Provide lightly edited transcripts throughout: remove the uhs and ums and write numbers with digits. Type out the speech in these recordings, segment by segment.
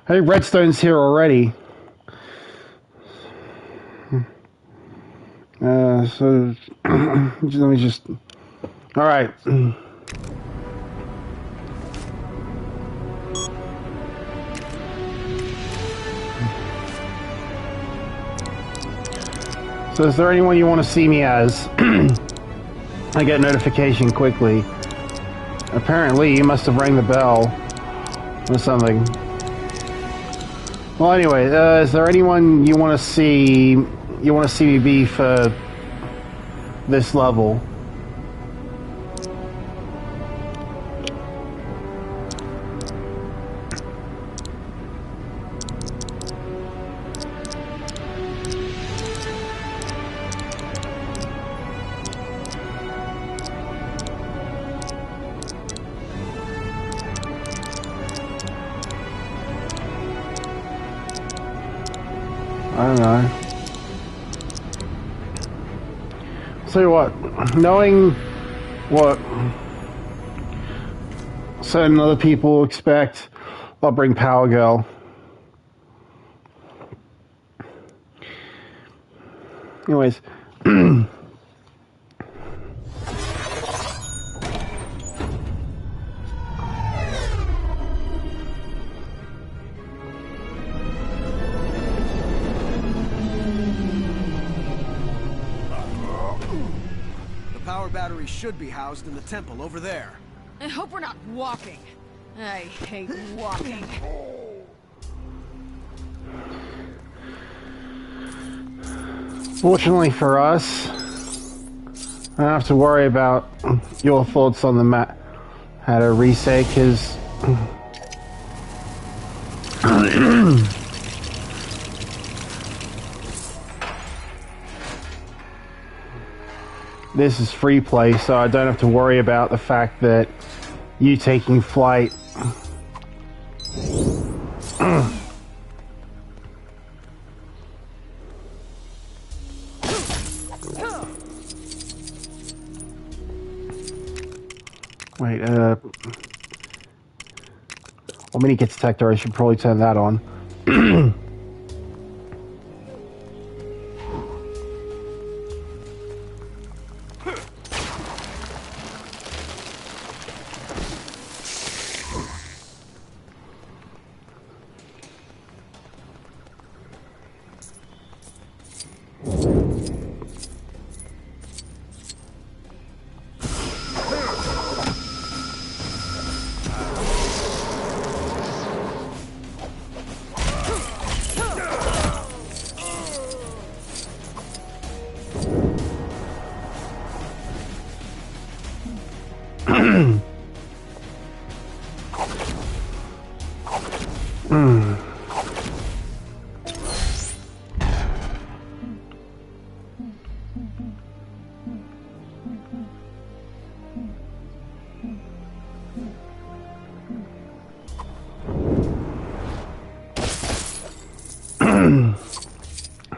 Hey, Redstone's here already. So let me just. All right. So, is there anyone you want to see me as? I get notification quickly. Apparently, you must have rang the bell or something. Well, anyway, is there anyone you want to see? You want to see me be for this level? I don't know. Tell you what, knowing what certain other people expect, I'll bring Power Girl. Anyways, battery should be housed in the temple over there. I hope we're not walking. I hate walking. Fortunately for us, I don't have to worry about your thoughts on the map. How to reset, because this is free play, so I don't have to worry about the fact that you taking flight. Wait, well, mini kit detector, I should probably turn that on.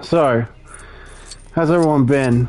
So, how's everyone been?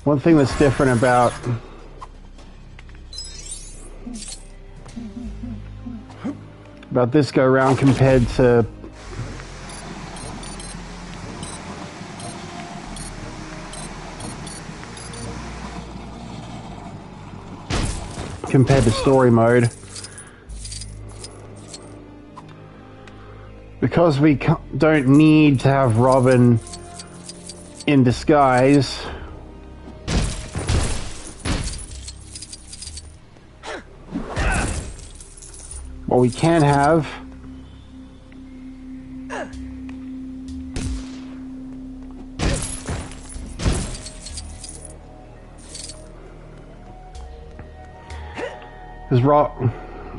One thing that's different about this go round compared to compared to story mode. Because we don't need to have Robin in disguise. What we can have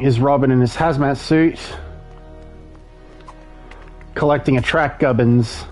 is Robin in his hazmat suit collecting attract gubbins.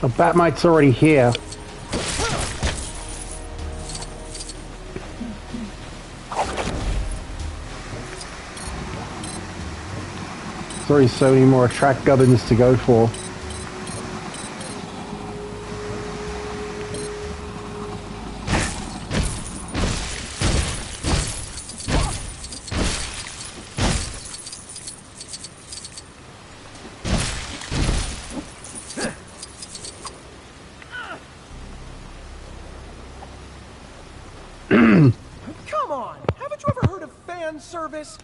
Oh, Batmite's already here. There's already so many more attract gubbins to go for. Come on! Haven't you ever heard of fan service?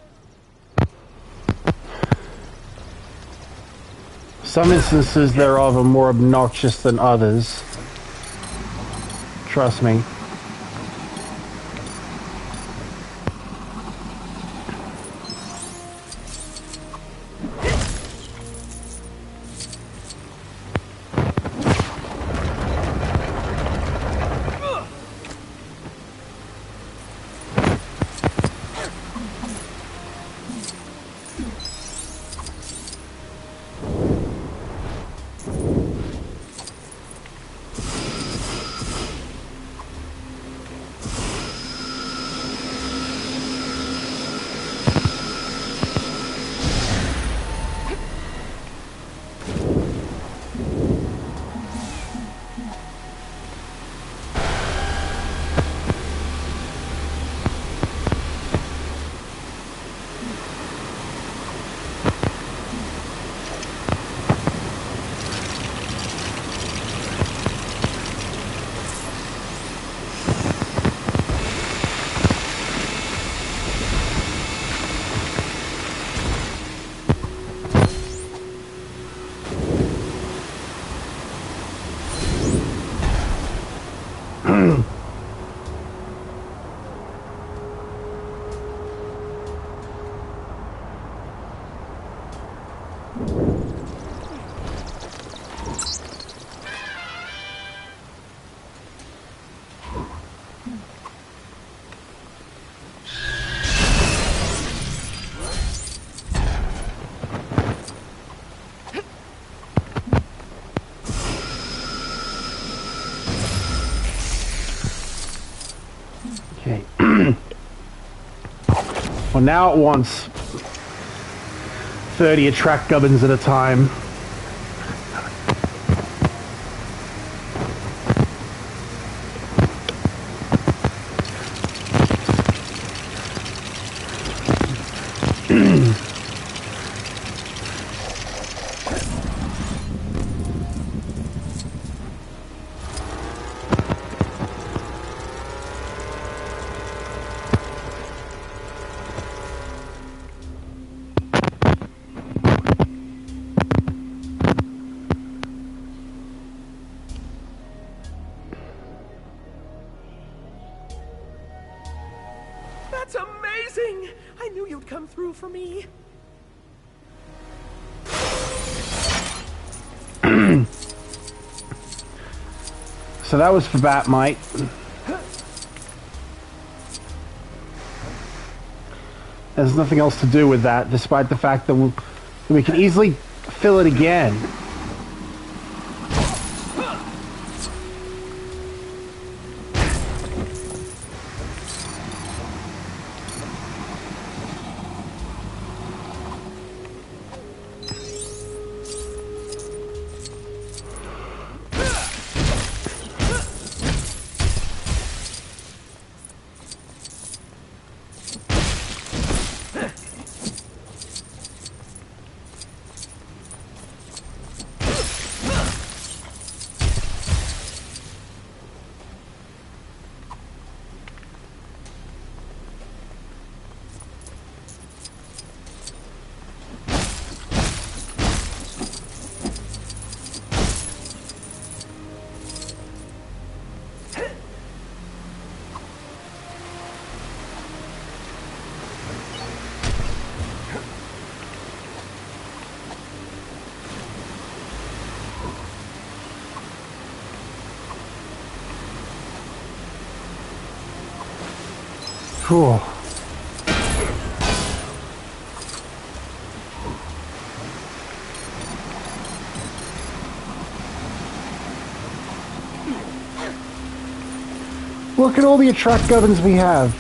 Some instances thereof are more obnoxious than others. Trust me. Well, now it wants 30 attract gubbins at a time. That's amazing! I knew you'd come through for me. So that was for Batmite. There's nothing else to do with that, despite the fact that we can easily fill it again. Cool. Look at all the attract gubbins we have.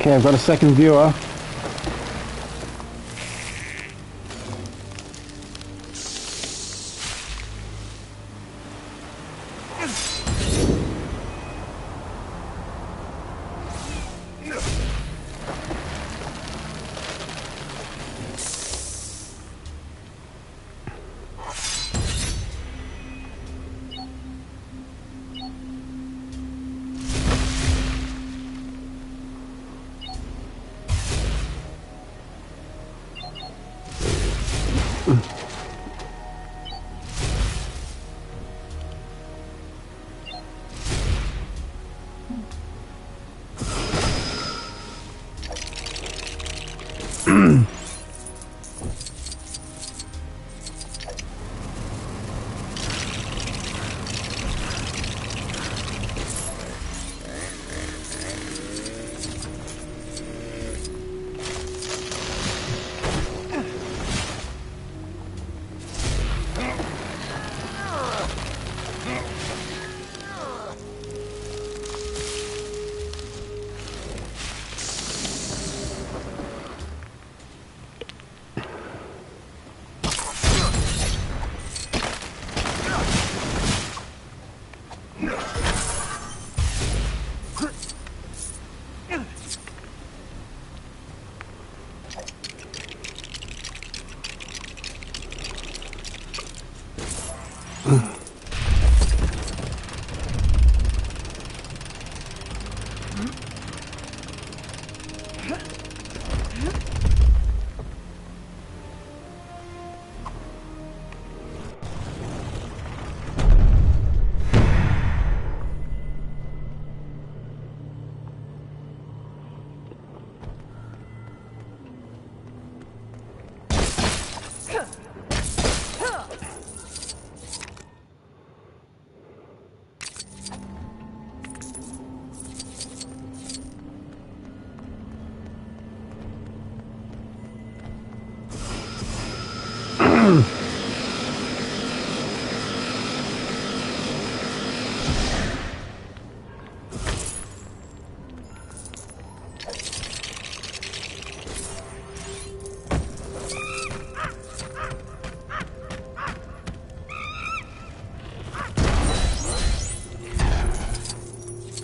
Okay, I've got a second viewer.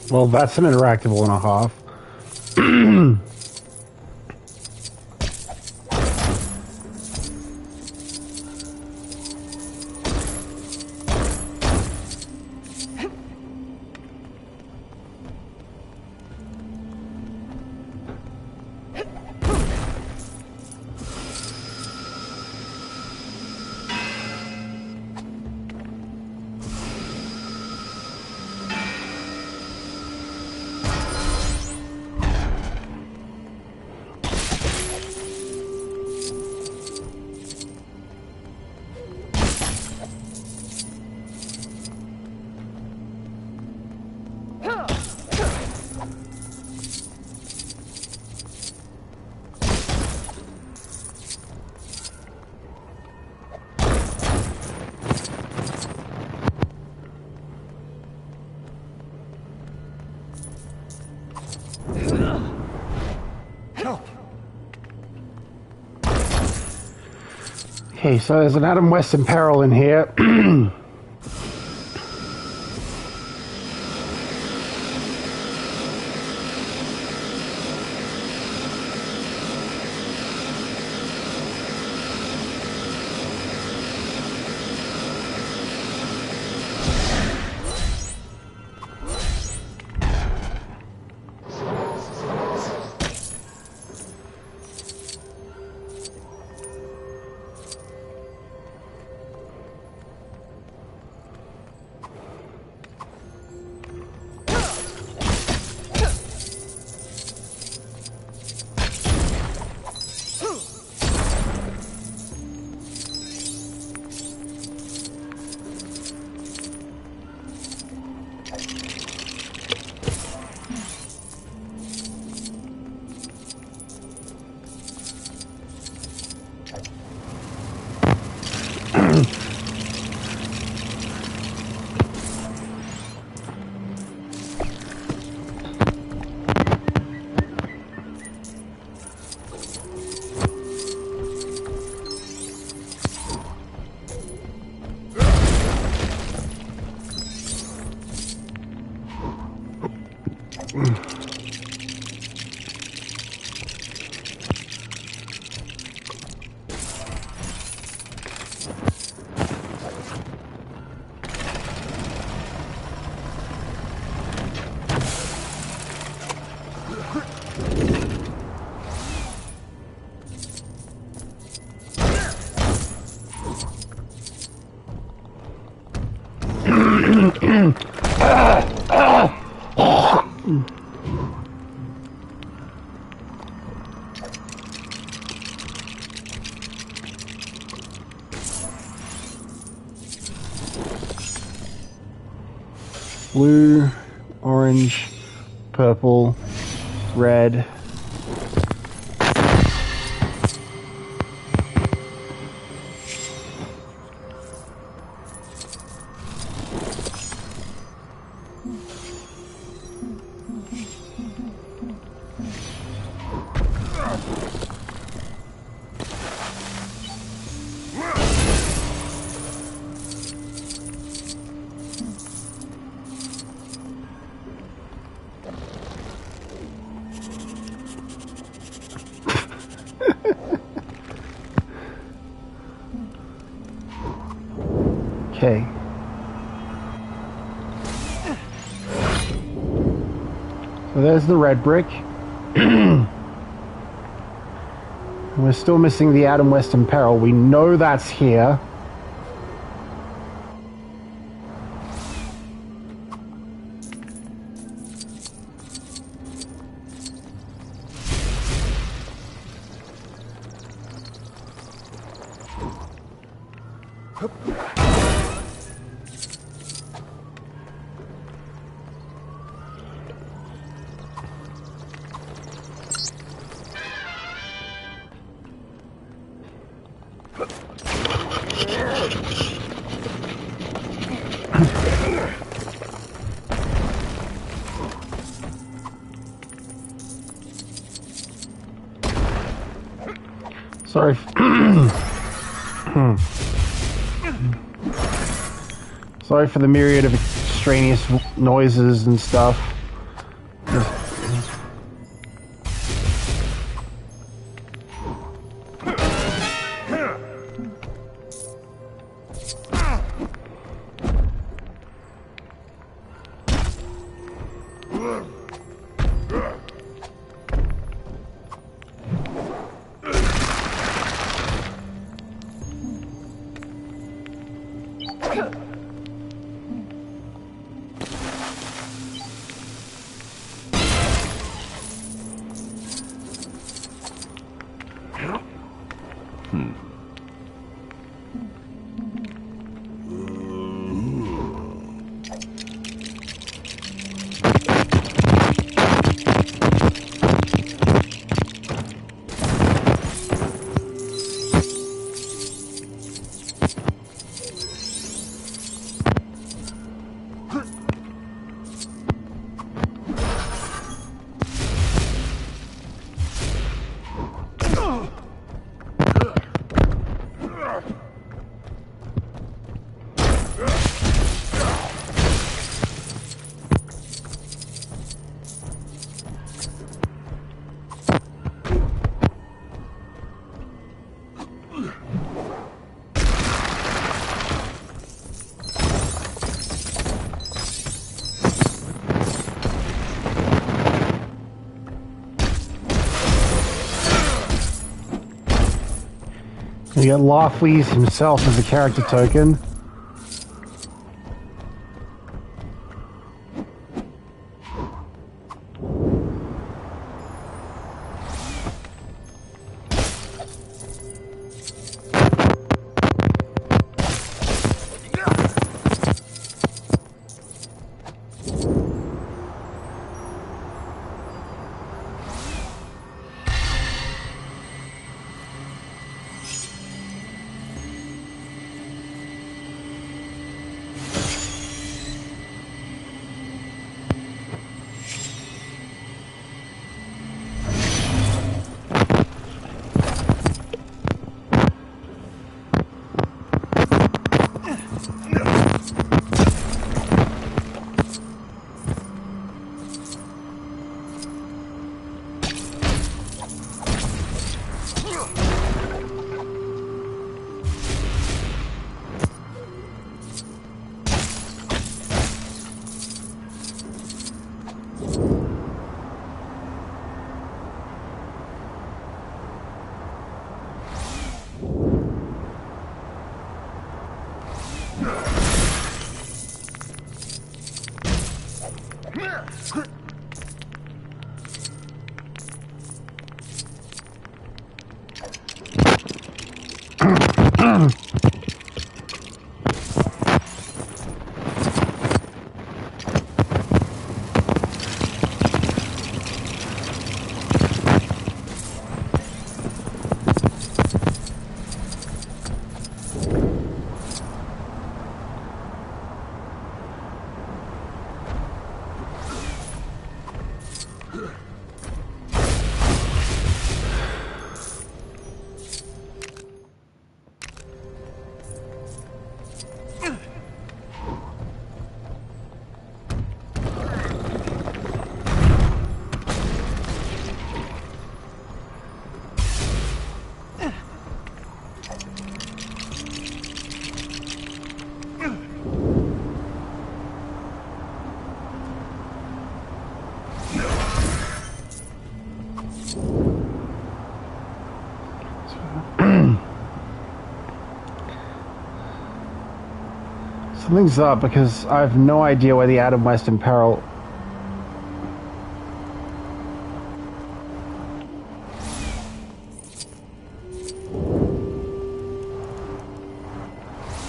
Well, that's an interactable and a half. Okay, so there's an Adam West in peril in here. Blue, orange, purple, red. Okay. So there's the red brick. We're still missing the Adam West Imperil. We know that's here. Sorry. Sorry for the myriad of extraneous noises and stuff. You get Lawfleeze himself as a character token. Something's up because I have no idea where the Adam West in peril.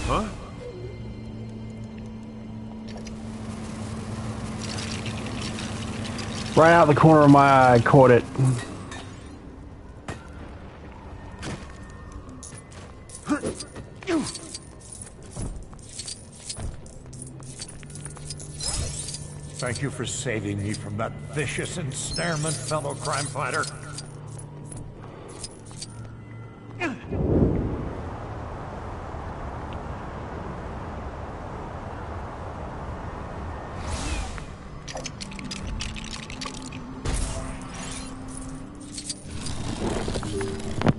Huh? Right out the corner of my eye, I caught it. Thank you for saving me from that vicious ensnarement, fellow crime fighter.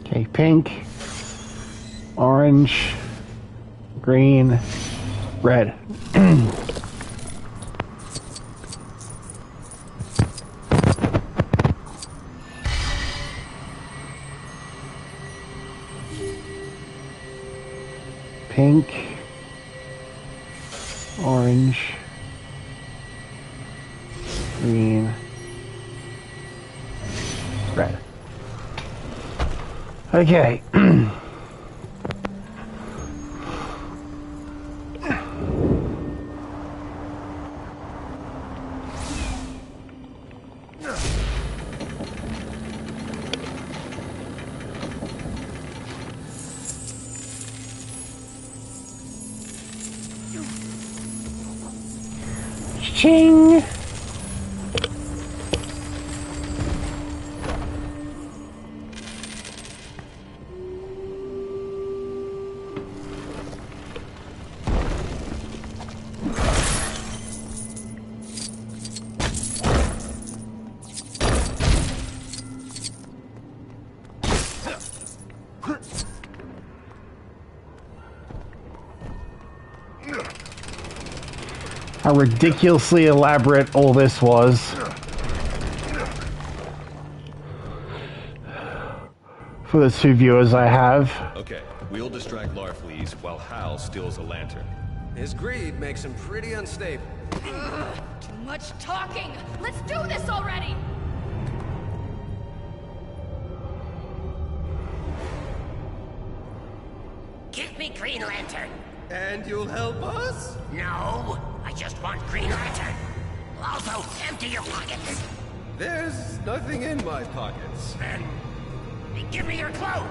Okay, pink, orange, green, red. Pink, orange, green, red. Okay. Ching! How ridiculously elaborate all this was. For the two viewers I have. Okay, we'll distract Larfleeze while Hal steals a lantern. His greed makes him pretty unstable. Too much talking! Let's do this already! Give me Green Lantern. And you'll help us? No, I just want Green Lantern. Also, empty your pockets. There's nothing in my pockets. Then, give me your clothes.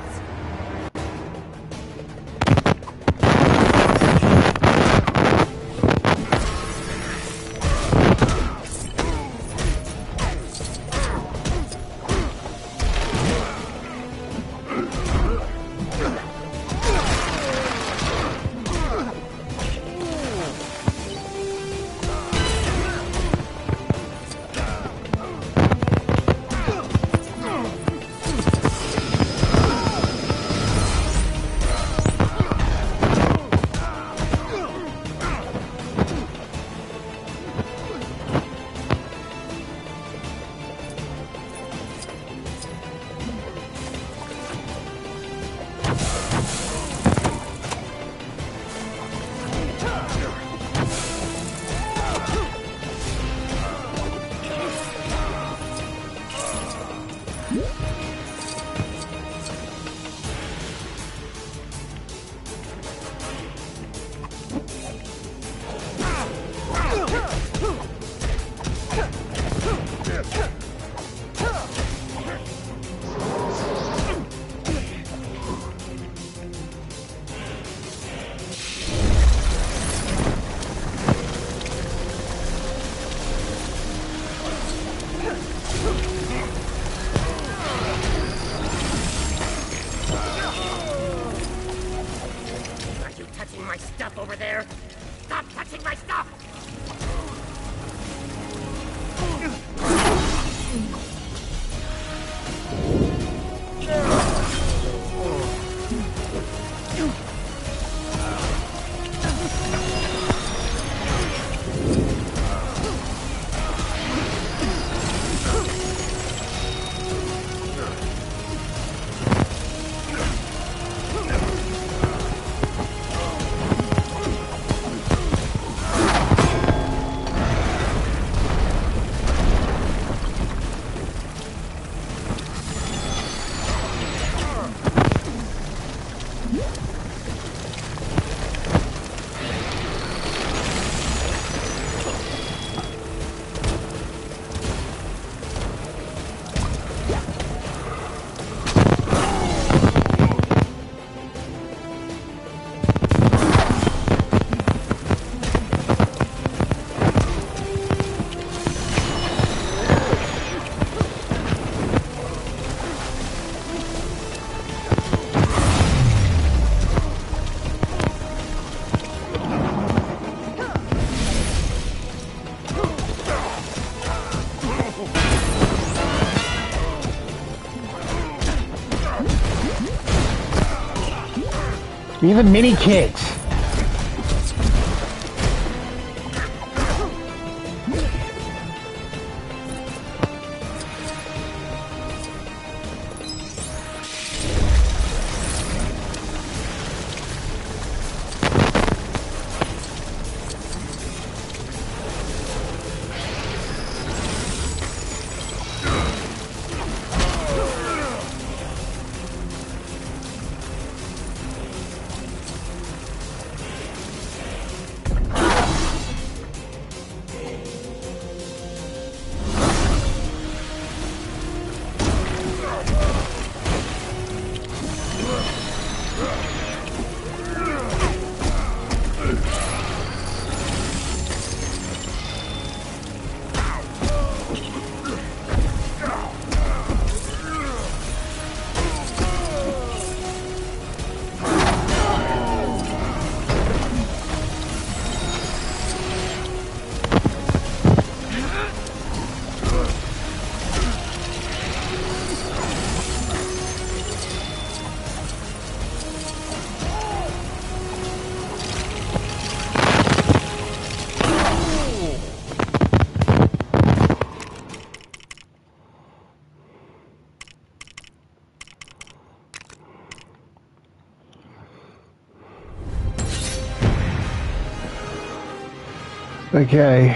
My stuff over there. Stop touching my stuff! Even mini kits. Okay.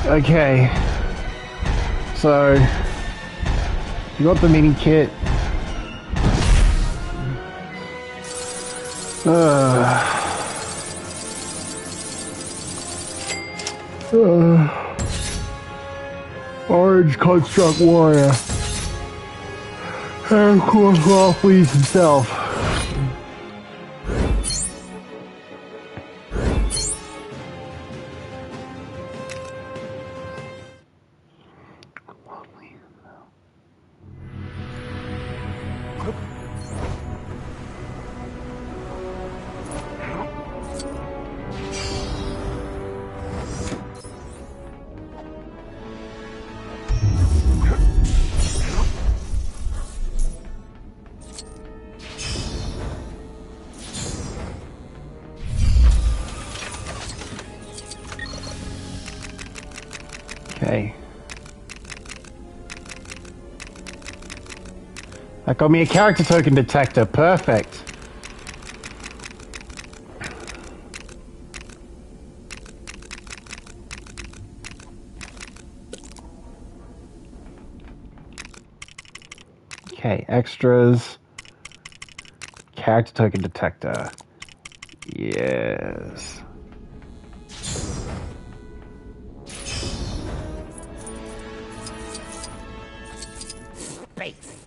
Okay, so you got the mini kit. Orange Construct Warrior. And of course, Ralphie's himself. Okay. That got me a character token detector. Perfect. Okay, extras. Character token detector. Yes. Space.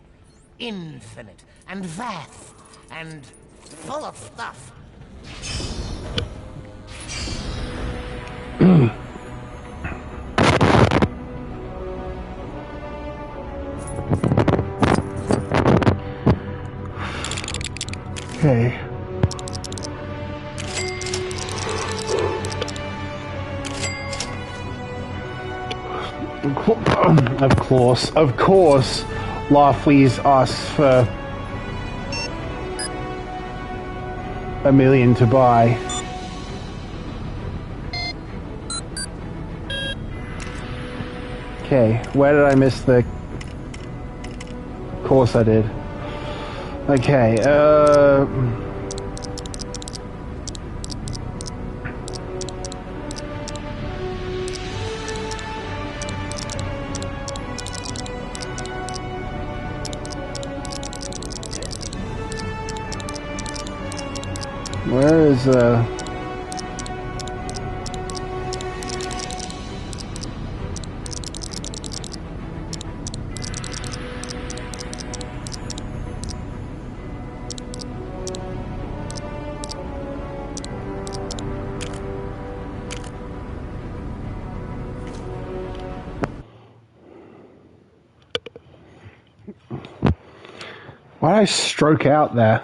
Infinite and vast and full of stuff. Okay. Of course, Larfleeze asks for $1 million to buy. Okay, where did I miss the... Of course I did. Okay, where is, Why did I stroke out there?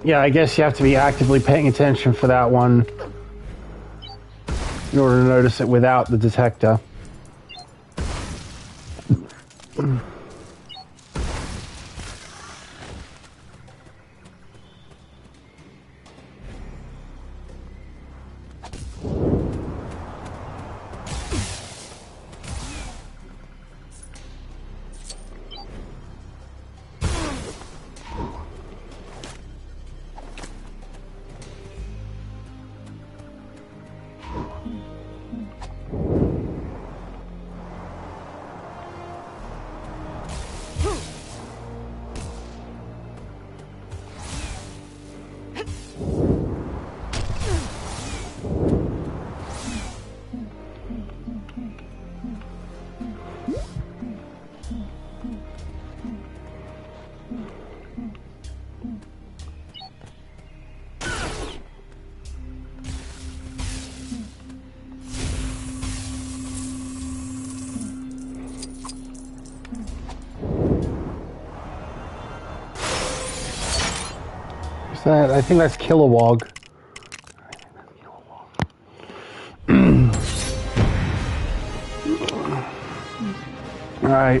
Yeah, I guess you have to be actively paying attention for that one in order to notice it without the detector. That, I think that's Kilowog. All right.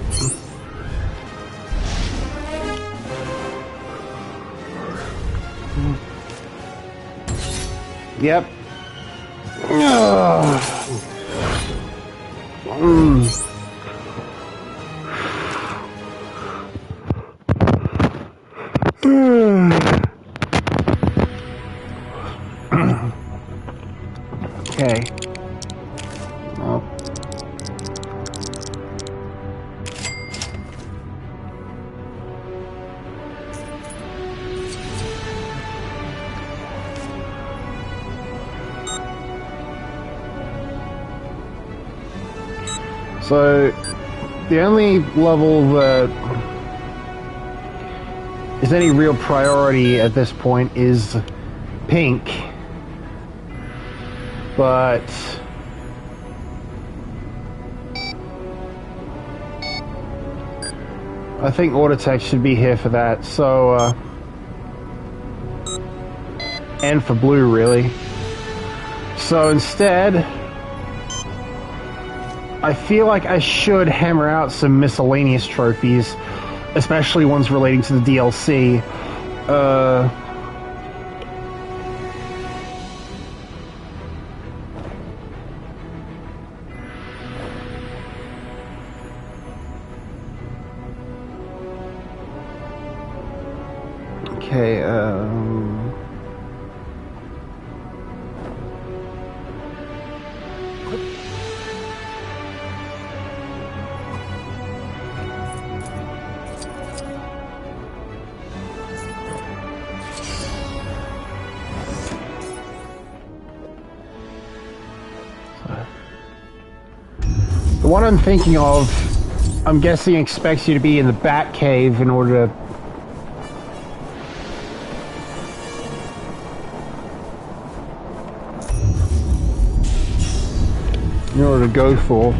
Yep. Okay. Well. So, the only level that is any real priority at this point is Pink. But I think Autotech should be here for that, so and for Blue, really. So instead, I feel like I should hammer out some miscellaneous trophies, especially ones relating to the DLC. Okay, the one I'm thinking of, I'm guessing expects you to be in the Bat Cave in order to go for.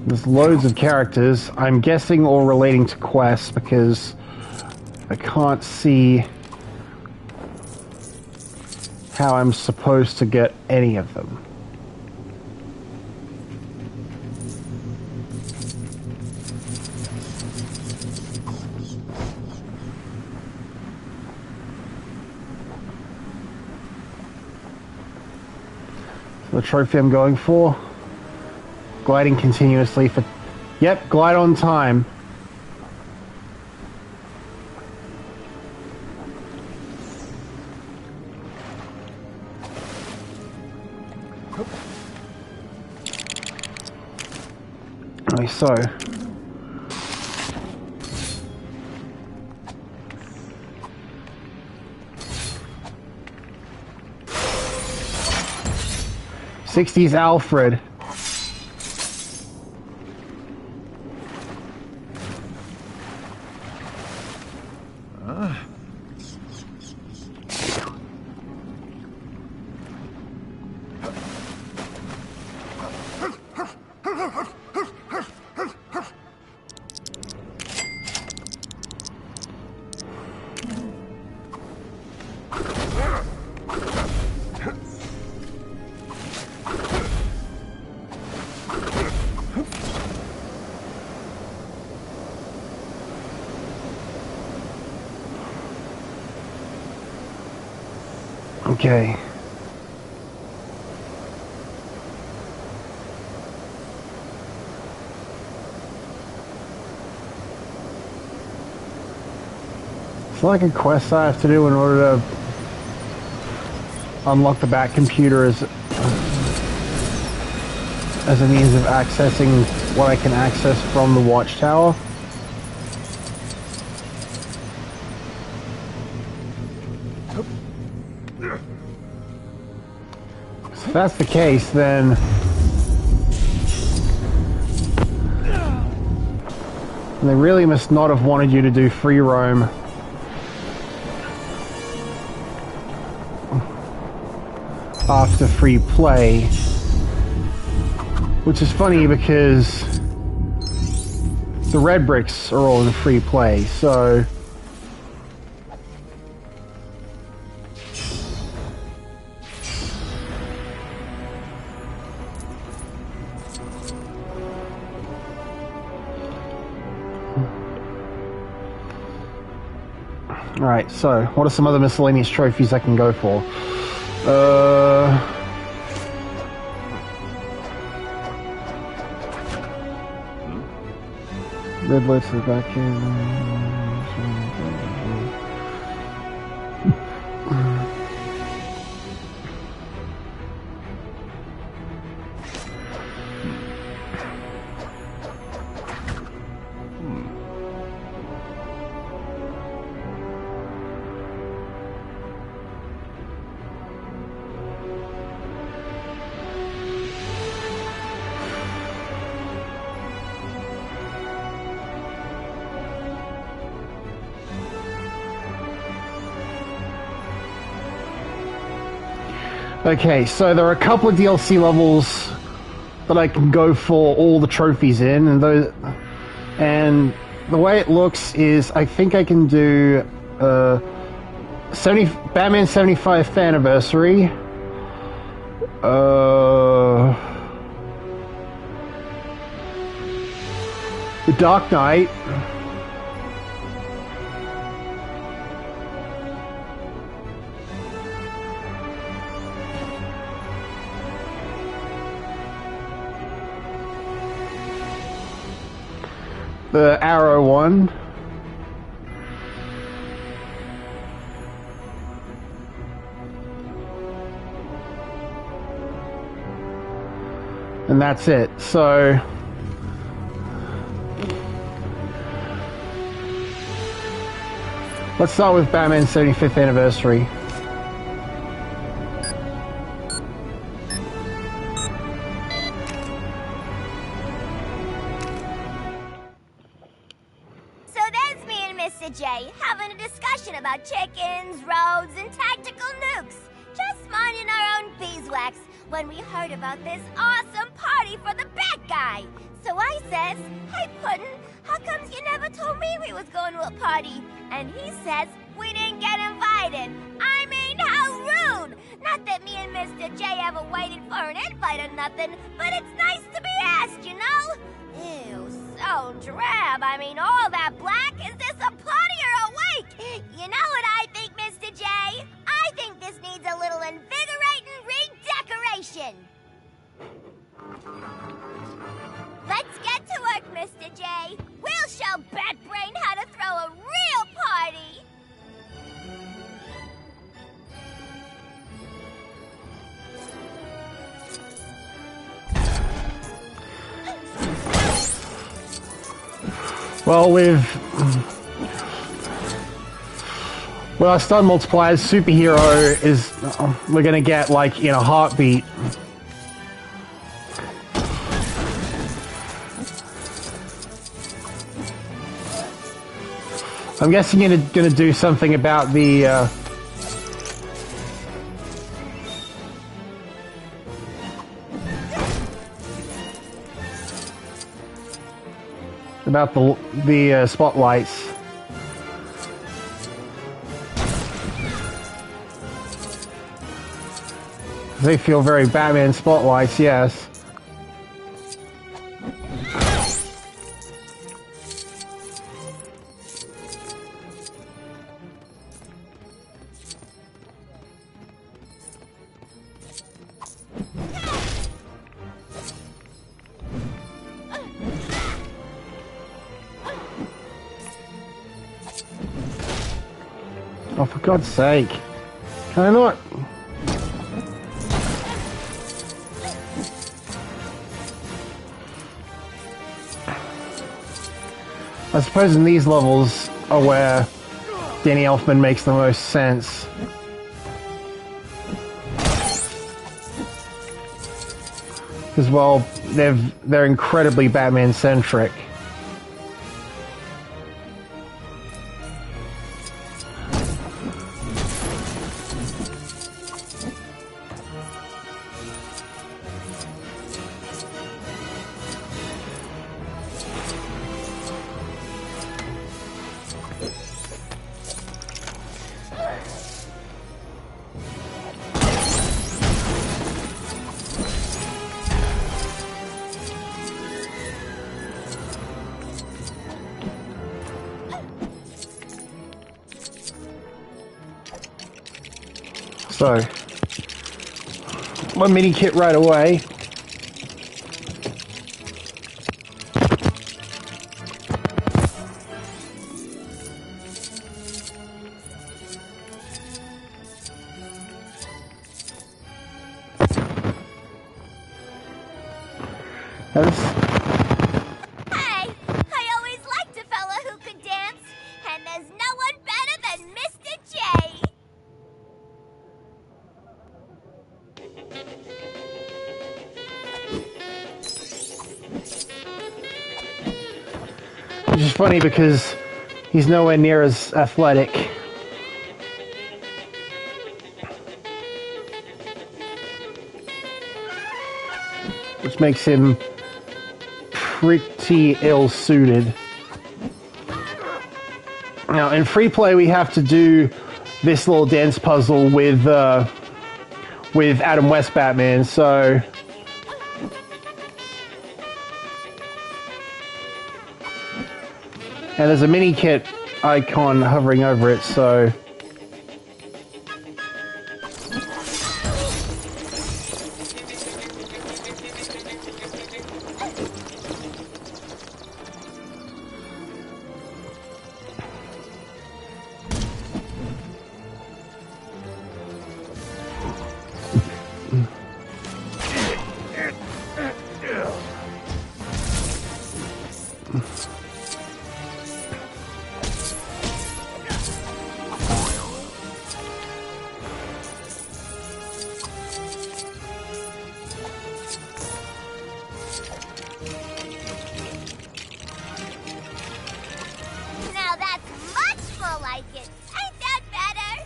There's loads of characters, I'm guessing all relating to quests, because I can't see how I'm supposed to get any of them. The trophy I'm going for. Gliding continuously for... Yep, glide on time. Like so. '60s Alfred. Okay. It's like a quest I have to do in order to unlock the back computer as a means of accessing what I can access from the watchtower. If that's the case, then they really must not have wanted you to do free roam. After free play. Which is funny because the red bricks are all in free play, so... Alright, so what are some other miscellaneous trophies I can go for? Red lights are back here. Okay, so there are a couple of DLC levels that I can go for all the trophies in, and the way it looks is I think I can do Batman 75th anniversary, The Dark Knight, the Arrow one, and that's it. So let's start with Batman's 75th anniversary. So there's me and Mr. J having a discussion about chickens, roads, and tactical nukes. Just minding our own beeswax when we heard about this awesome party for the bad guy. So I says, "Hey Puddin', how comes you never told me we was going to a party?" And he says, "We didn't get invited." I mean, how rude! Not that me and Mr. J ever waited for an invite or nothing, but it's nice to be asked, you know? Ew, so drab. I mean, all that black. Is this a potty or a wake? You know what I think, Mr. J? I think this needs a little invigorating redecoration. Let's get to work, Mr. J. We'll show Batbrain how to throw a real party. Well, with our stun multipliers, superhero is we're gonna get like in a heartbeat. I'm guessing you're gonna do something about the spotlights. They feel very Batman spotlights, yes. Oh, for God's sake. Can I not? I suppose in these levels are where Danny Elfman makes the most sense. Because, well, they're incredibly Batman-centric. So, my mini kit right away. Hey, I always liked a fella who could dance, and there's no one better than Mr. J. Which is funny because he's nowhere near as athletic. Which makes him pretty ill-suited. Now, in free play, we have to do this little dance puzzle with Adam West Batman, so... And there's a mini kit icon hovering over it, so... Now that's much more like it. Ain't that better?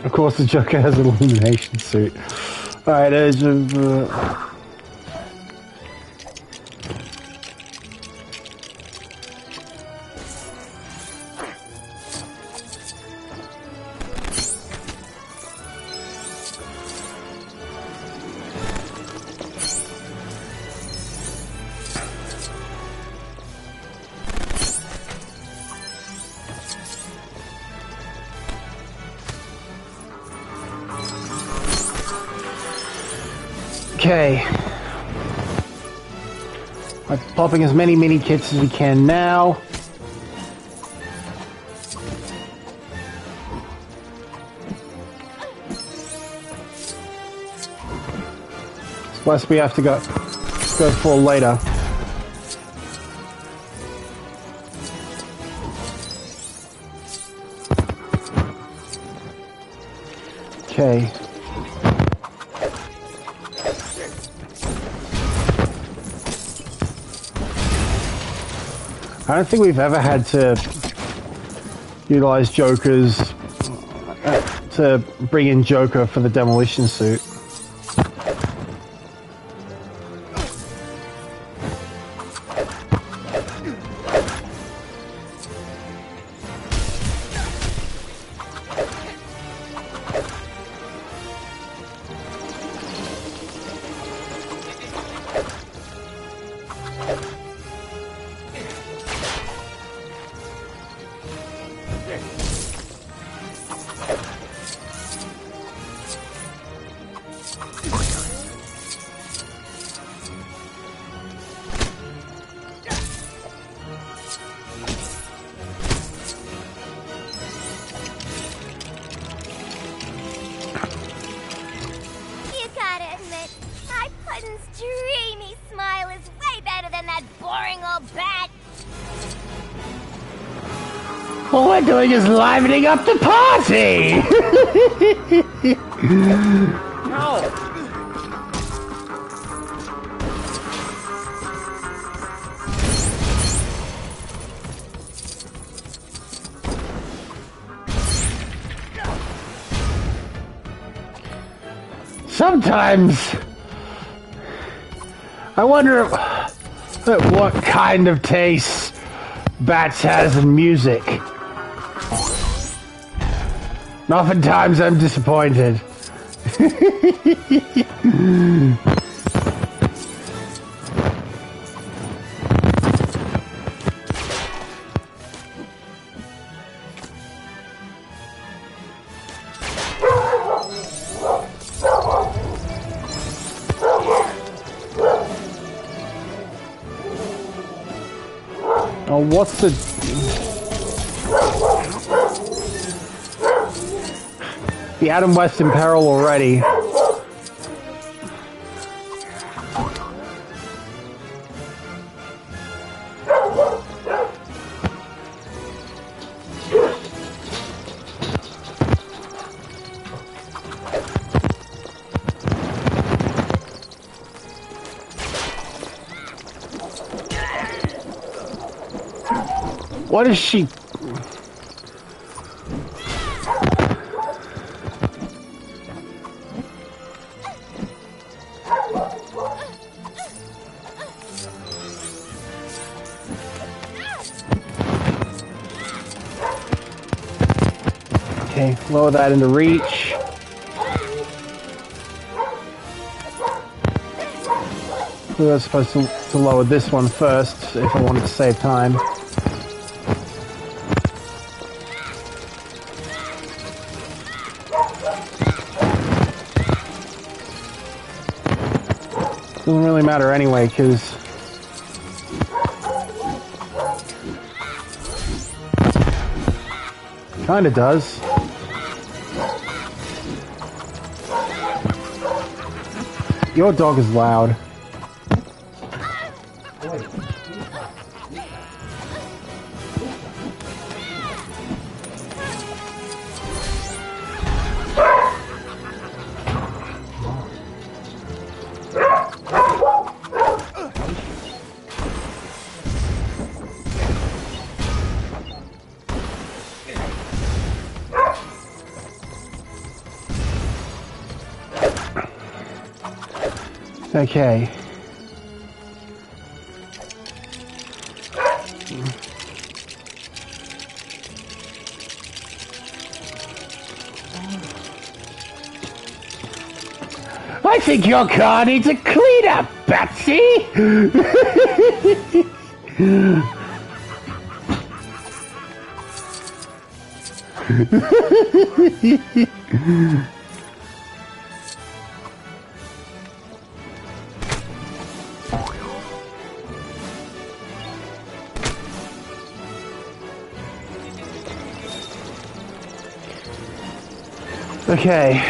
Of course, the Joker has an illumination suit. Alright, okay. I'm popping as many mini kits as we can now. Less we have to go for later. Okay. I don't think we've ever had to utilize Jokers to bring in Joker for the demolition suit. All we're doing is livening up the party! No! Sometimes I wonder what kind of taste Bats has in music. And oftentimes I'm disappointed. Oh, what's the... The Adam West in peril already. What is she... Okay, lower that into reach. We were supposed to lower this one first if I wanted to save time. Doesn't really matter anyway, because kinda does. Your dog is loud. Okay. I think your car needs a cleanup, Betsy! Okay.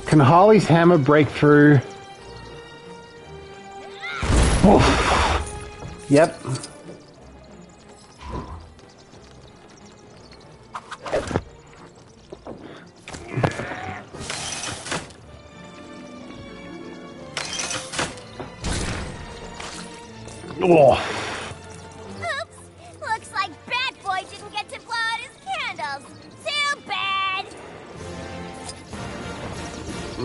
Can Harley's hammer break through? Oof. Yep. Oh. Oops! Looks like Bad Boy didn't get to blow out his candles. Too bad! I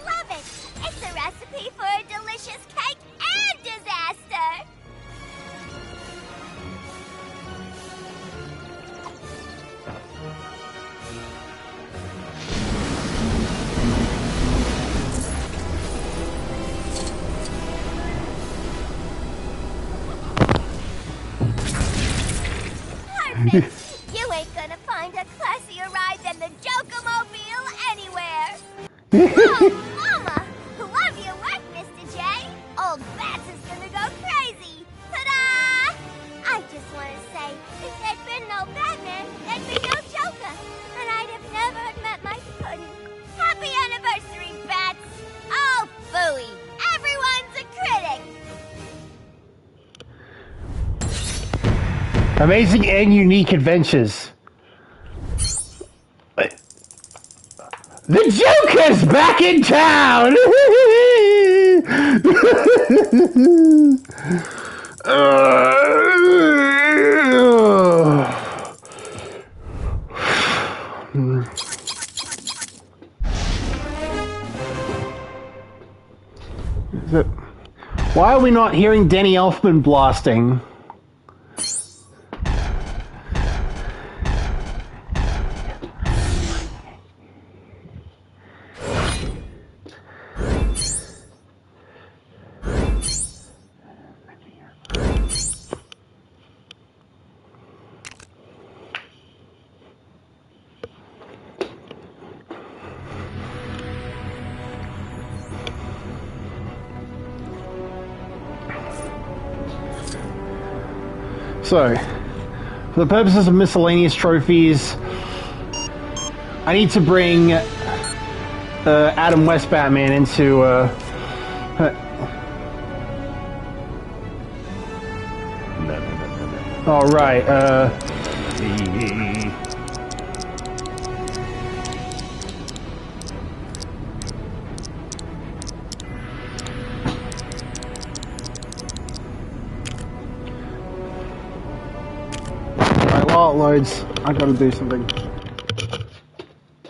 love it! It's a recipe for a delicious cake and disaster! Perfect! You ain't gonna find a classier ride than the Joker-mobile anywhere! Oh, Mama! Love your work, Mr. J! Old Bats is gonna go crazy! Ta-da! I just want to say, if there'd been no Batman, there'd be no Joker, and I'd have never met my pudding. Happy anniversary, Bats! Oh, phooey! Everyone's a critic! Amazing and unique adventures. The Joker's back in town! Why are we not hearing Danny Elfman blasting? So, for the purposes of miscellaneous trophies, I need to bring Adam West Batman into all right. While it loads, I gotta do something.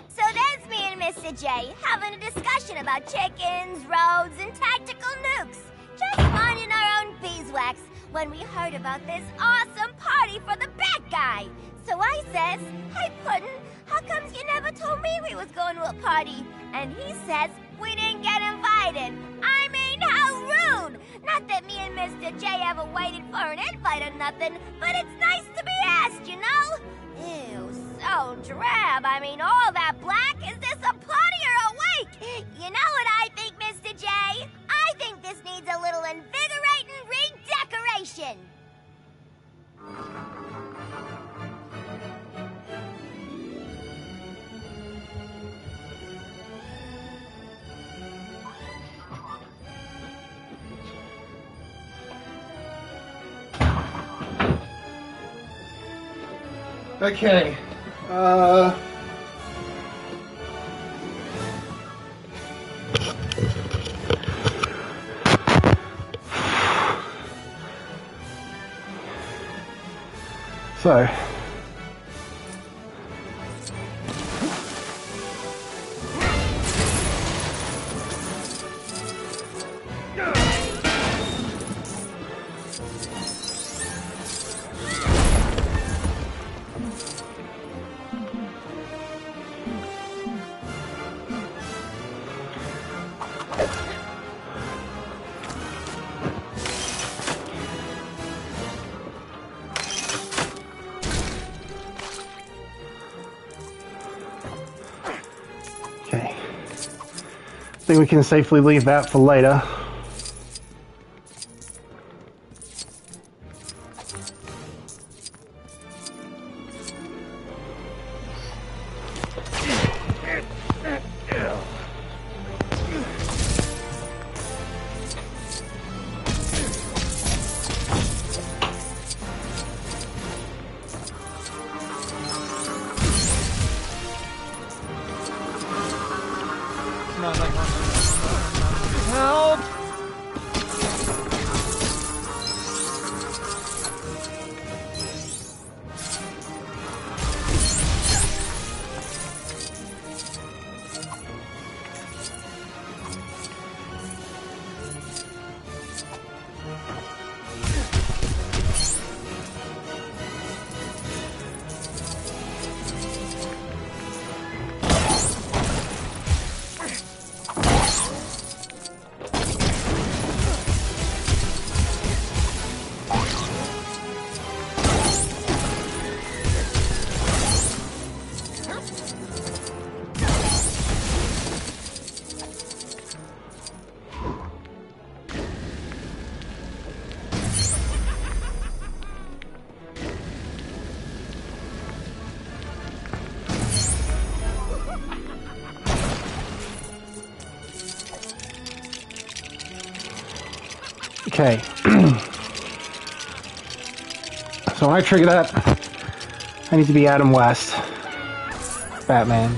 So there's me and Mr. J having a discussion about chickens, roads, and tactical nukes. Just minding our own beeswax when we heard about this awesome party for the bad guy. So I says, "Hey Puddin', how comes you never told me we was going to a party?" And he says, "We didn't get invited." I mean, how rude! Not that me and Mr. J ever waited for an invite or nothing, but it's nice to be asked, you know? Ew, so drab. I mean, all that black? Is this a party or a wake? You know what I think, Mr. J? I think this needs a little invigorating redecoration. Okay. So. Okay. I think we can safely leave that for later. Help! Okay. So when I trigger that, I need to be Adam West. Batman.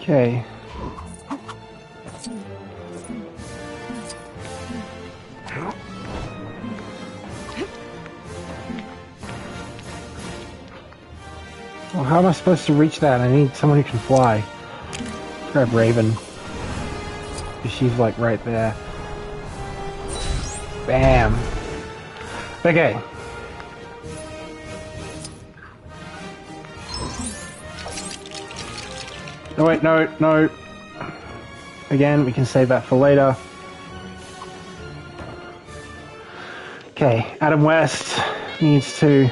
Okay. Well, how am I supposed to reach that? I need someone who can fly. Let's grab Raven. She's like right there. Bam. Okay. No, wait, no. Again, we can save that for later. Okay, Adam West needs to...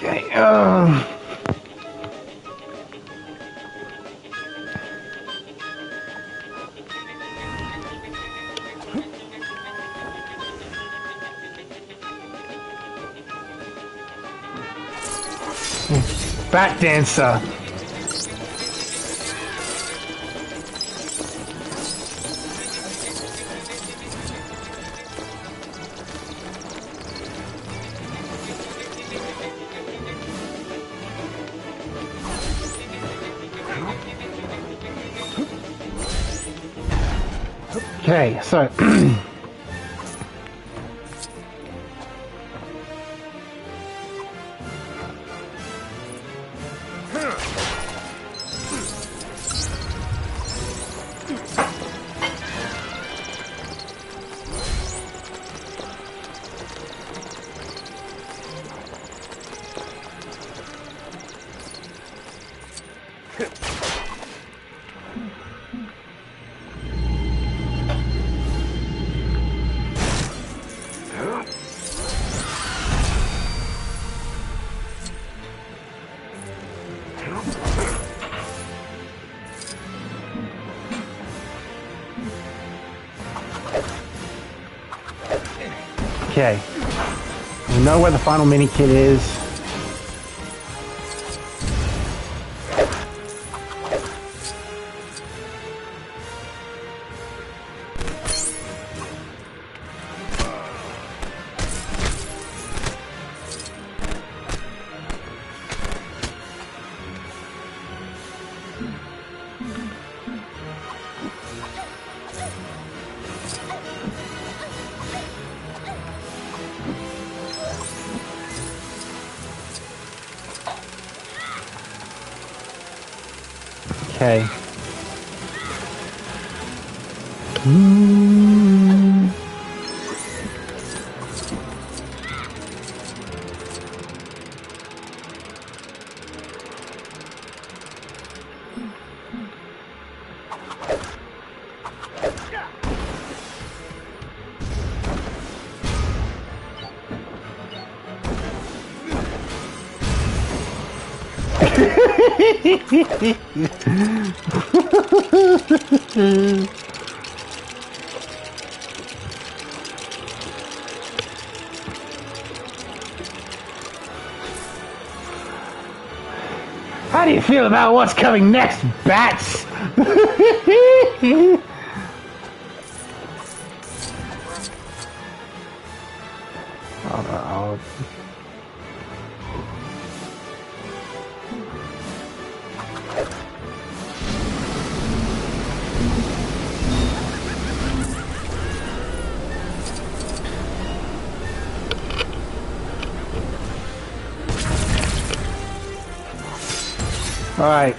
Okay, Bat Dancer. Okay, so okay. We know where the final mini kit is. Okay. How do you feel about what's coming next, bats? Oh. All right.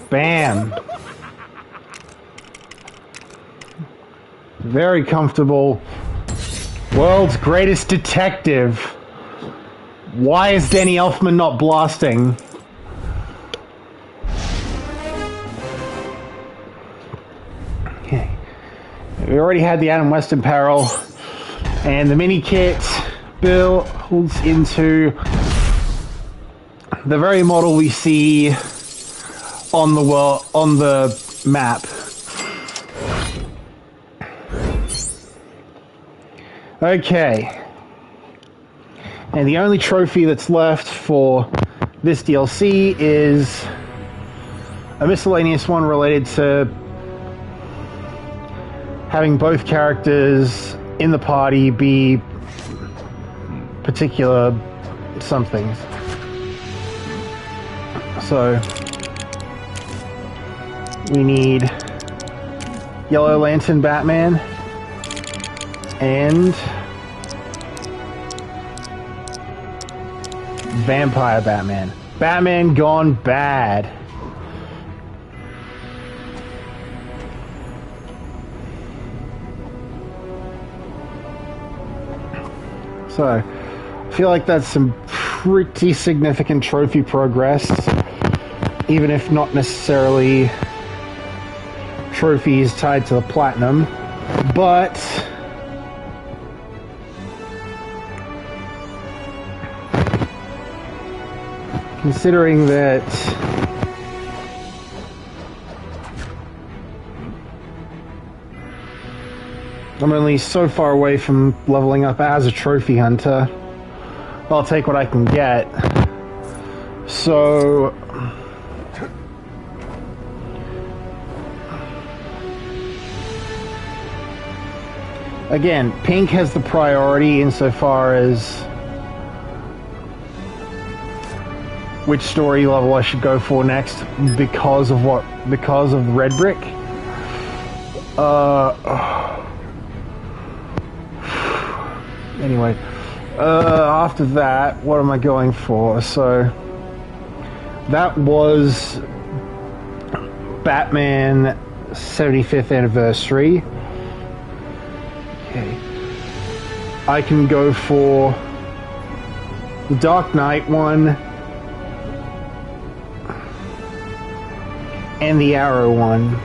Bam. Very comfortable. World's greatest detective. Why is Danny Elfman not blasting? Okay. We already had the Adam West apparel, and the mini kit builds into the very model we see on the map. Okay. And the only trophy that's left for this DLC is a miscellaneous one related to having both characters in the party be particular somethings. So we need Yellow Lantern Batman and Vampire Batman. Batman gone bad. So, I feel like that's some pretty significant trophy progress, even if not necessarily trophies tied to the platinum, but considering that I'm only so far away from leveling up as a trophy hunter, I'll take what I can get. So again, pink has the priority insofar as which story level I should go for next because of what? Because of red brick? Anyway, after that, what am I going for? So that was Batman 75th anniversary. Okay. I can go for the Dark Knight one and the Arrow one.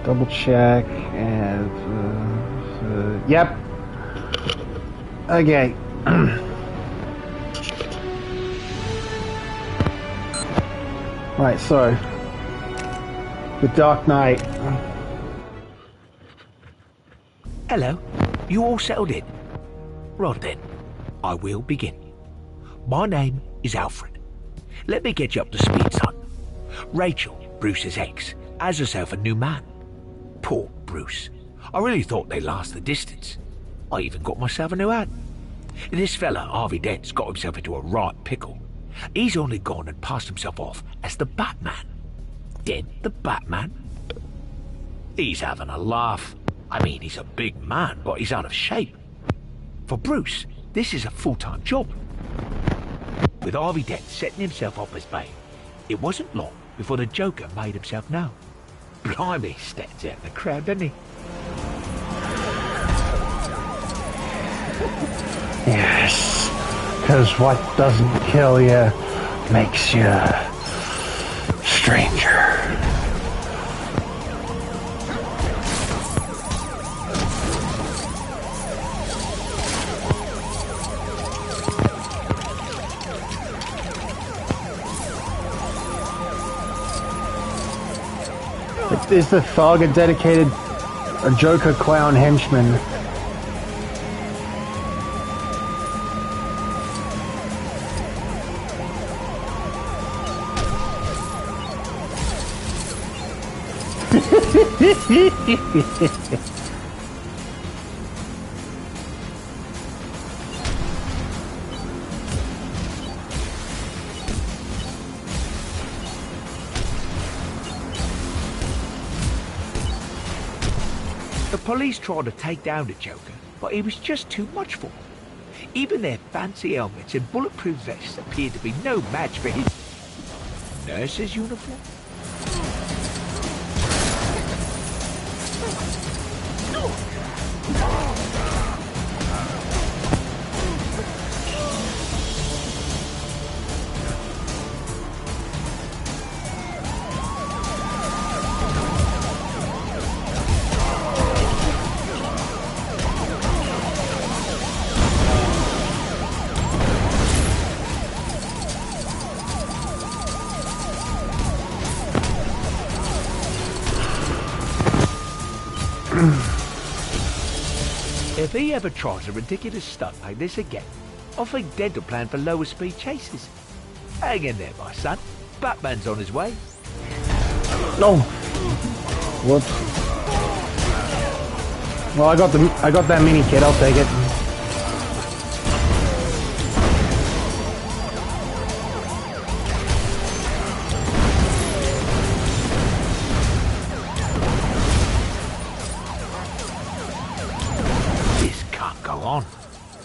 Double check and yep. Okay. Right, so the Dark Knight. Hello, you all settled in? Right then, I will begin. My name is Alfred. Let me get you up to speed, son. Rachel, Bruce's ex, has herself a new man. Poor Bruce. I really thought they'd last the distance. I even got myself a new hat. This fella, Harvey Dent's got himself into a right pickle. He's only gone and passed himself off as the Batman. Dent the Batman? He's having a laugh. I mean, he's a big man, but he's out of shape. For Bruce, this is a full-time job. With Harvey Dent setting himself up as Bane, it wasn't long before the Joker made himself known. Blimey, stands out in the crowd, doesn't he? Yes, because what doesn't kill you makes you stranger. Is the Thug a dedicated Joker clown henchman? The police tried to take down the Joker, but he was just too much for them. Even their fancy helmets and bulletproof vests appeared to be no match for his nurse's uniform. If he ever tries a ridiculous stunt like this again, I think Dent will plan for lower speed chases. Hang in there, my son. Batman's on his way. No. Whoops. Well, I got that mini kit. I'll take it.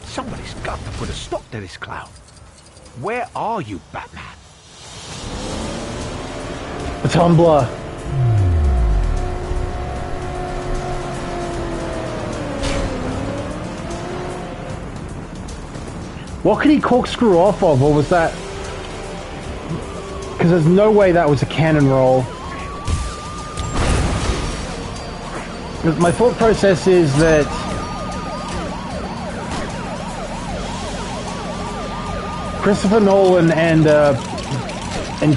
Somebody's got to put a stop to this clown. Where are you, Batman? A tumbler. What could he corkscrew off of? What was that? because there's no way that was a cannon roll. My thought process is that Christopher Nolan and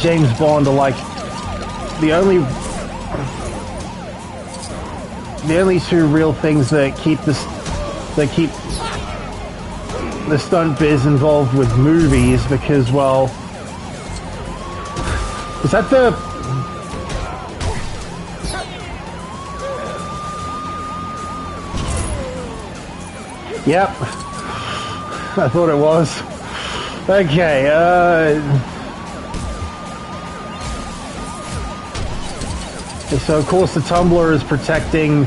James Bond are like the only two real things that keep the stunt biz involved with movies, because, well, is that the... Yep. I thought it was. Okay, so of course the tumbler is protecting,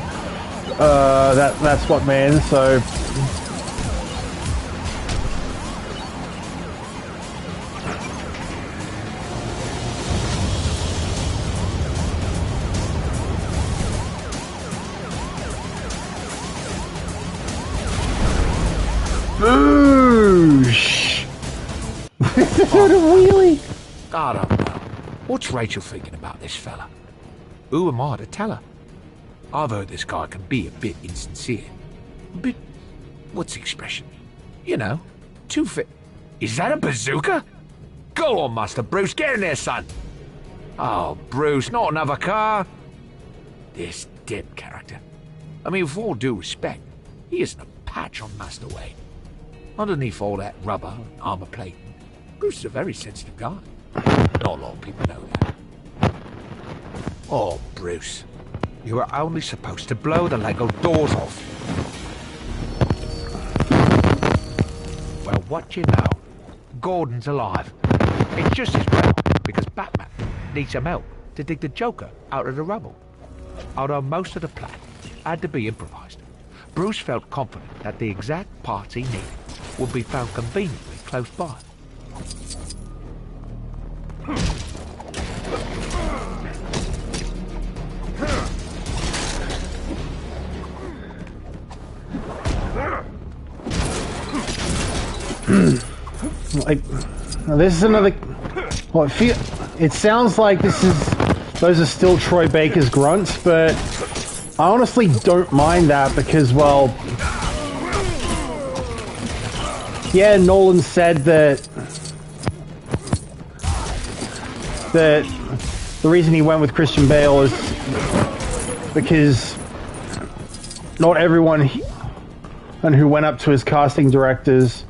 that's what man, so... Boosh! What a wheelie! I don't know. What's Rachel thinking about this fella? Who am I to tell her? I've heard this guy can be a bit insincere. A bit... what's the expression? You know, too fit. Is that a bazooka? Go on, Master Bruce, get in there, son! Oh, Bruce, not another car! This dip character. I mean, with all due respect, he isn't a patch on Master Wayne. Underneath all that rubber and armor plating, Bruce is a very sensitive guy. Not a lot of people know that. Oh, Bruce, you were only supposed to blow the Lego doors off. Well, what you know, Gordon's alive. It's just as well, because Batman needs some help to dig the Joker out of the rubble. Although most of the plan had to be improvised, Bruce felt confident that the exact parts he needed would be found conveniently close by. Like, this is another... Well, it sounds like those are still Troy Baker's grunts, but I honestly don't mind that because, well... Yeah, Nolan said that the reason he went with Christian Bale is because not everyone who went up to his casting directors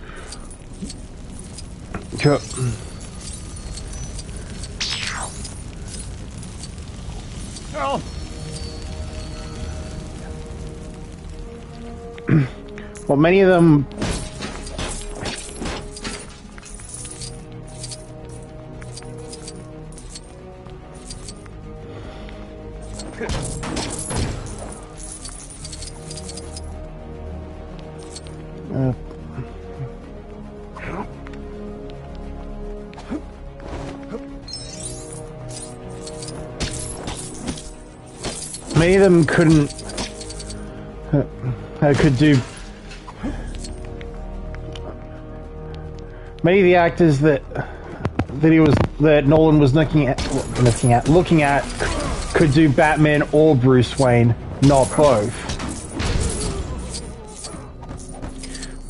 well, many of them many of them could do. Many of the actors that Nolan was looking at could do Batman or Bruce Wayne, not both.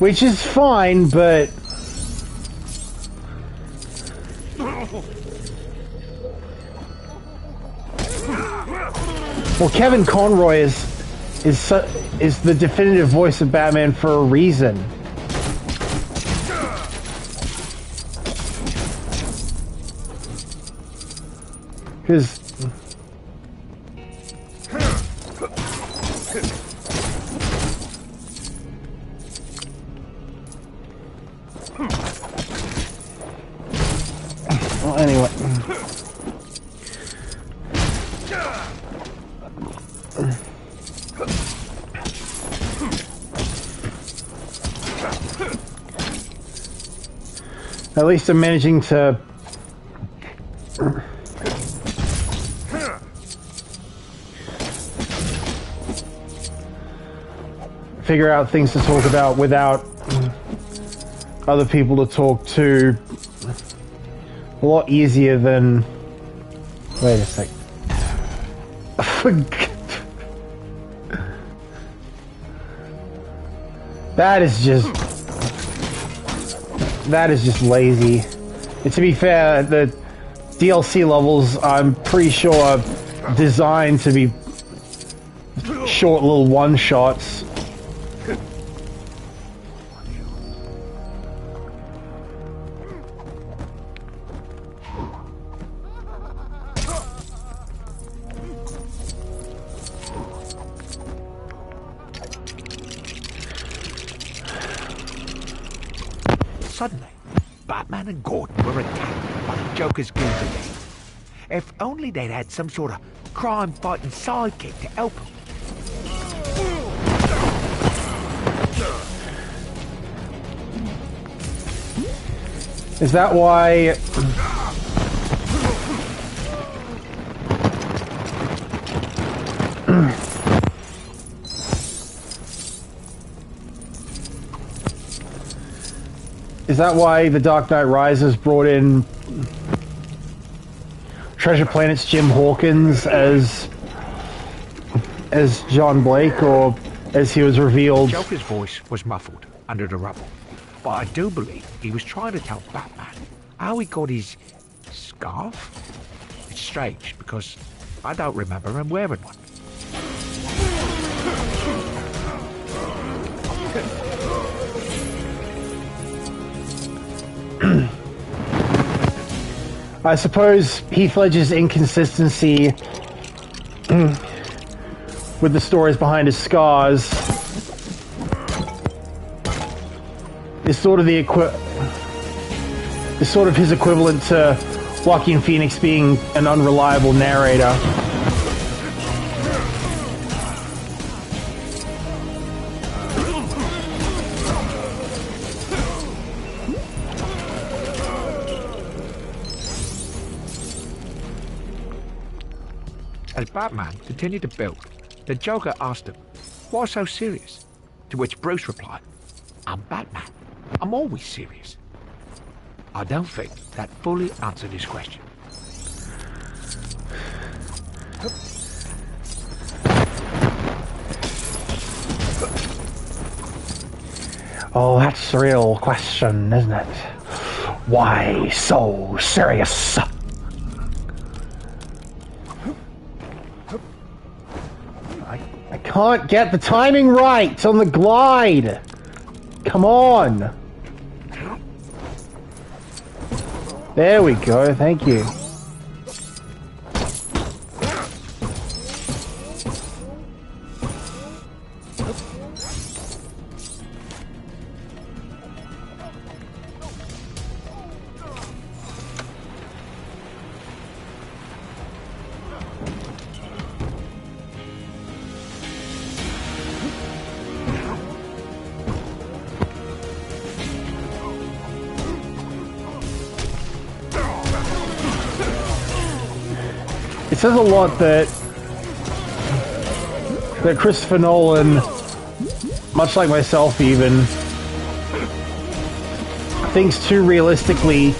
Which is fine, but well, Kevin Conroy is the definitive voice of Batman for a reason. Because well, anyway. At least I'm managing to figure out things to talk about without other people to talk to a lot easier than... Wait a sec. That is just lazy. And to be fair, the DLC levels, I'm pretty sure, are designed to be short little one-shots. Suddenly, Batman and Gordon were attacked by the Joker's goons again. If only they'd had some sort of crime-fighting sidekick to help them. Is that why... Is that why The Dark Knight Rises brought in Treasure Planet's Jim Hawkins as John Blake, or as he was revealed? Joker's voice was muffled under the rubble, but I do believe he was trying to tell Batman how he got his scarf. It's strange because I don't remember him wearing one. I suppose Heath Ledger's inconsistency with the stories behind his scars is sort of his equivalent to Joaquin Phoenix being an unreliable narrator. As Batman continued to build, the Joker asked him, "Why so serious?" To which Bruce replied, "I'm Batman. I'm always serious." I don't think that fully answered his question. Oh, that's the real question, isn't it? Why so serious? I can't get the timing right on the glide. Come on. There we go, thank you. It says a lot that Christopher Nolan, much like myself even, thinks too realistically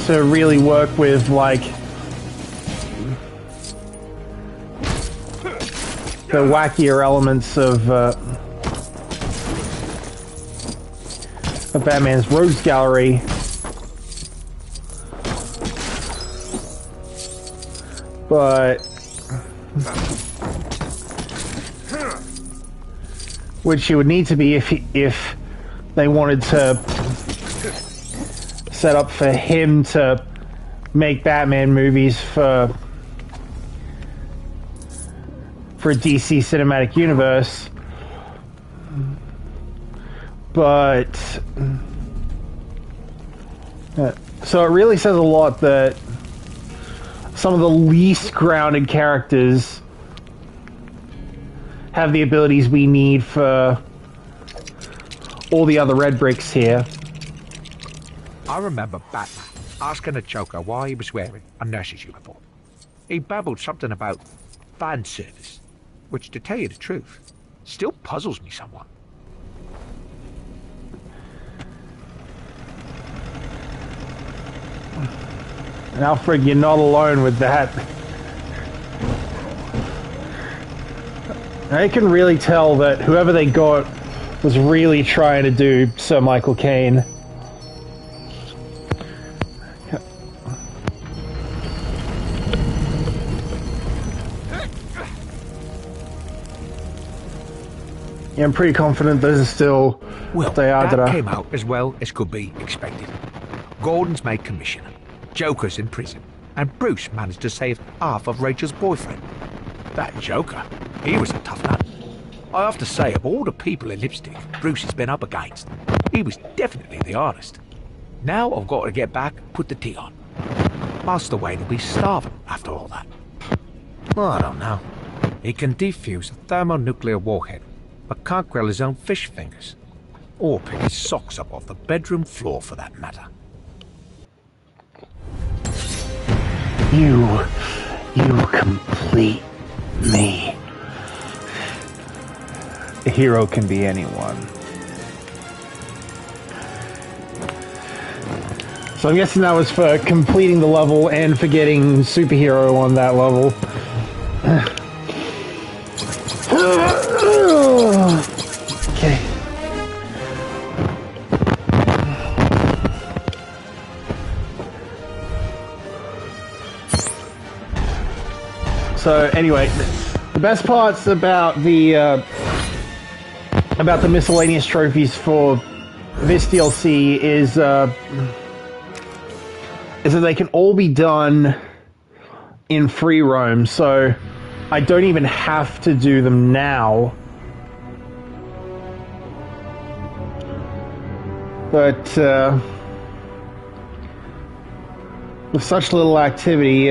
to really work with, like, the wackier elements of Batman's Rogues Gallery. But which he would need to be if they wanted to set up for him to make Batman movies for DC Cinematic Universe. But so it really says a lot that some of the least grounded characters have the abilities we need for all the other red bricks here. I remember Batman asking the Joker why he was wearing a nurse's uniform. He babbled something about fan service, which, to tell you the truth, still puzzles me somewhat. Alfred, you're not alone with that. I can really tell that whoever they got was really trying to do Sir Michael Caine. Yeah, I'm pretty confident those are still Well, they are. that came out as well as could be expected. Gordon's made commissioner, Joker's in prison, and Bruce managed to save half of Rachel's boyfriend. That Joker, he was a tough nut. I have to say, of all the people in Lipstick Bruce has been up against, he was definitely the hardest. Now I've got to get back, put the tea on. Master Wayne will be starving after all that. Well, I don't know. He can defuse a thermonuclear warhead, but can't grill his own fish fingers. Or pick his socks up off the bedroom floor, for that matter. You complete me. A hero can be anyone. So I'm guessing that was for completing the level and for getting superhero on that level. Okay. So anyway, the best parts about the miscellaneous trophies for this DLC is that they can all be done in free roam, so I don't even have to do them now. But with such little activity,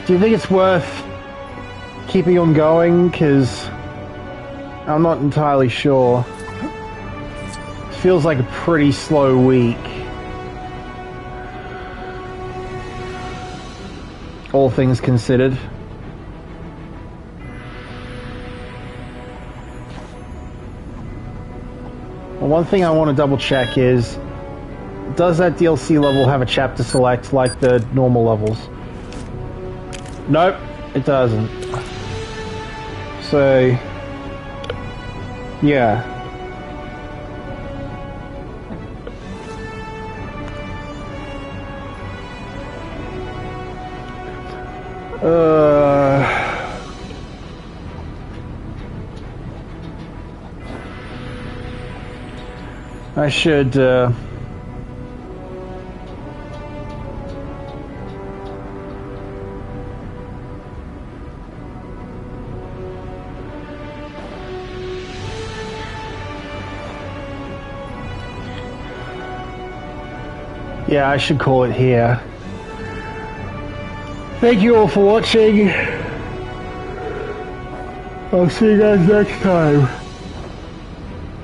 do you think it's worth keeping on going? Because I'm not entirely sure. It feels like a pretty slow week. All things considered. Well, one thing I want to double check is, does that DLC level have a chapter select like the normal levels? Nope, it doesn't. So, yeah. I should, yeah, I should call it here. Thank you all for watching. I'll see you guys next time.